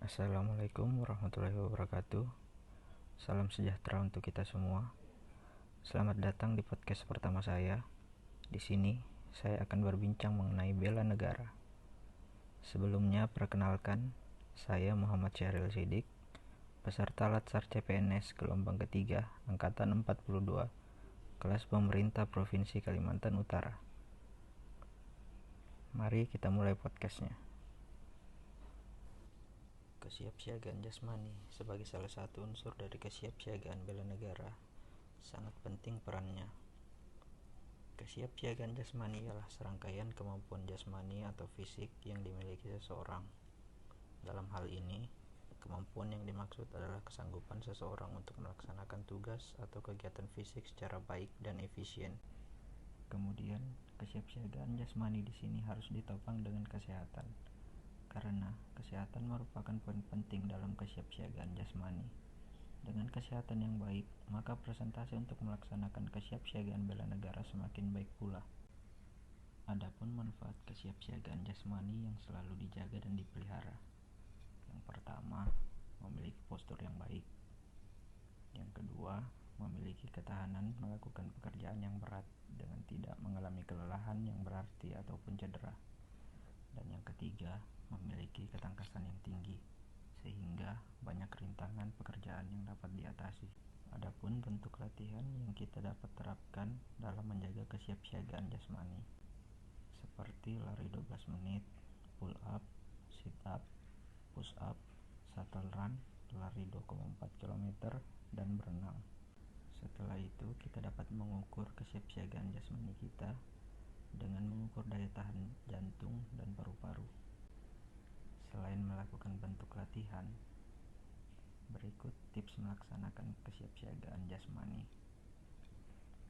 Assalamualaikum warahmatullahi wabarakatuh. Salam sejahtera untuk kita semua. Selamat datang di podcast pertama saya. Di sini saya akan berbincang mengenai bela negara. Sebelumnya perkenalkan, saya Muhammad Syahril Sidik, peserta Latsar CPNS gelombang ketiga angkatan 42, kelas pemerintah Provinsi Kalimantan Utara. Mari kita mulai podcastnya. Kesiapsiagaan jasmani sebagai salah satu unsur dari kesiapsiagaan bela negara sangat penting perannya. Kesiapsiagaan jasmani ialah serangkaian kemampuan jasmani atau fisik yang dimiliki seseorang. Dalam hal ini, kemampuan yang dimaksud adalah kesanggupan seseorang untuk melaksanakan tugas atau kegiatan fisik secara baik dan efisien. Kemudian, kesiapsiagaan jasmani di sini harus ditopang dengan kesehatan. Karena kesehatan merupakan poin penting dalam kesiapsiagaan jasmani. Dengan kesehatan yang baik, maka presentasi untuk melaksanakan kesiapsiagaan bela negara semakin baik pula. Adapun manfaat kesiapsiagaan jasmani yang selalu dijaga dan dipelihara. Yang pertama, memiliki postur yang baik. Yang kedua, memiliki ketahanan melakukan pekerjaan yang berat dengan tidak mengalami kelelahan yang berarti ataupun cedera. Dan yang ketiga, memiliki ketangkasan yang tinggi, sehingga banyak rintangan pekerjaan yang dapat diatasi. Adapun bentuk latihan yang kita dapat terapkan dalam menjaga kesiapsiagaan jasmani, seperti lari 12 menit, pull up, sit up, push up, shuttle run, lari 2,4 km, dan berenang. Setelah itu, kita dapat mengukur kesiapsiagaan jasmani kita dengan mengukur daya tahan jantung dan paru-paru. Selain melakukan bentuk latihan, berikut tips melaksanakan kesiapsiagaan jasmani.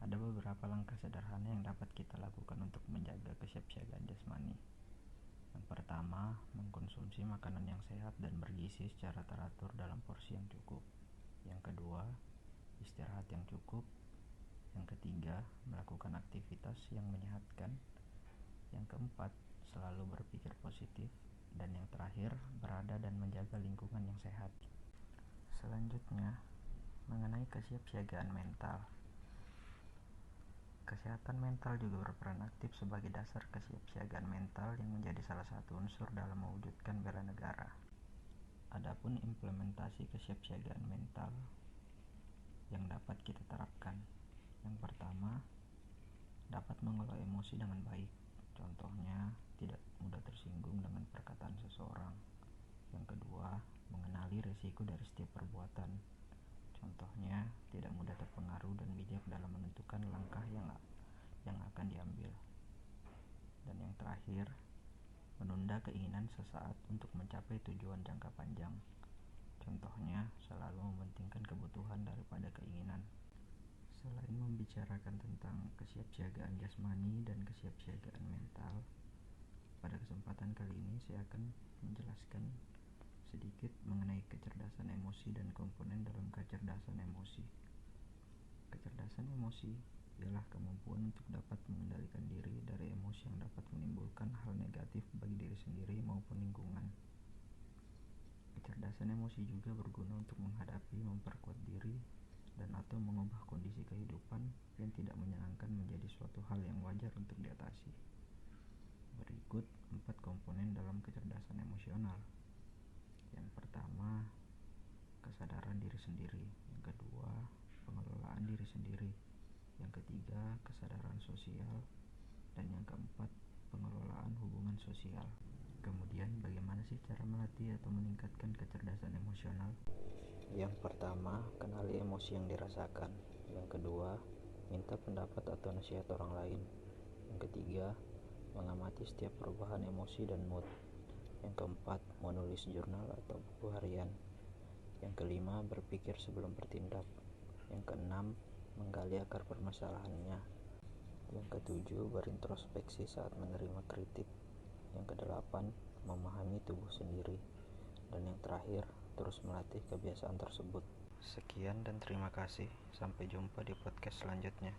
Ada beberapa langkah sederhana yang dapat kita lakukan untuk menjaga kesiapsiagaan jasmani. Yang pertama, mengkonsumsi makanan yang sehat dan bergizi secara teratur dalam porsi yang cukup. Yang kedua, istirahat yang cukup. Yang ketiga, melakukan aktivitas yang menyehatkan. Yang keempat, selalu berpikir positif. Dan yang terakhir, berada dan menjaga lingkungan yang sehat. Selanjutnya, mengenai kesiapsiagaan mental. Kesehatan mental juga berperan aktif sebagai dasar kesiapsiagaan mental yang menjadi salah satu unsur dalam mewujudkan bela negara. Adapun implementasi kesiapsiagaan mental yang dapat kita terapkan. Yang pertama, dapat mengelola emosi dengan baik. Contohnya, tidak mudah tersinggung dengan perkataan seseorang. Yang kedua, mengenali risiko dari setiap perbuatan. Contohnya, tidak mudah terpengaruh dan bijak dalam menentukan langkah yang akan diambil. Dan yang terakhir, menunda keinginan sesaat untuk mencapai tujuan jangka panjang. Contohnya, selalu mementingkan kebutuhan daripada keinginan. Selain membicarakan tentang kesiapsiagaan jasmani dan kesiapsiagaan mental, pada kesempatan kali ini saya akan menjelaskan sedikit mengenai kecerdasan emosi dan komponen dalam kecerdasan emosi. Kecerdasan emosi ialah kemampuan untuk dapat mengendalikan diri dari emosi yang dapat menimbulkan hal negatif bagi diri sendiri maupun lingkungan. Kecerdasan emosi juga berguna untuk menghadapi, memperkuat diri, dan atau mengubah kondisi kehidupan yang tidak menyenangkan menjadi suatu hal yang wajar untuk diatasi. Berikut 4 komponen dalam kecerdasan emosional. Yang pertama, kesadaran diri sendiri. Yang kedua, pengelolaan diri sendiri. Yang ketiga, kesadaran sosial. Dan yang keempat, pengelolaan hubungan sosial. Kemudian, bagaimana sih cara melatih atau meningkatkan kecerdasan emosional? Yang pertama, kenali emosi yang dirasakan. Yang kedua, minta pendapat atau nasihat orang lain. Yang ketiga, mengamati setiap perubahan emosi dan mood. Yang keempat, menulis jurnal atau buku harian. Yang kelima, berpikir sebelum bertindak. Yang keenam, menggali akar permasalahannya. Yang ketujuh, berintrospeksi saat menerima kritik. Yang kedelapan, memahami tubuh sendiri. Dan yang terakhir, terus melatih kebiasaan tersebut. Sekian dan terima kasih. Sampai jumpa di podcast selanjutnya.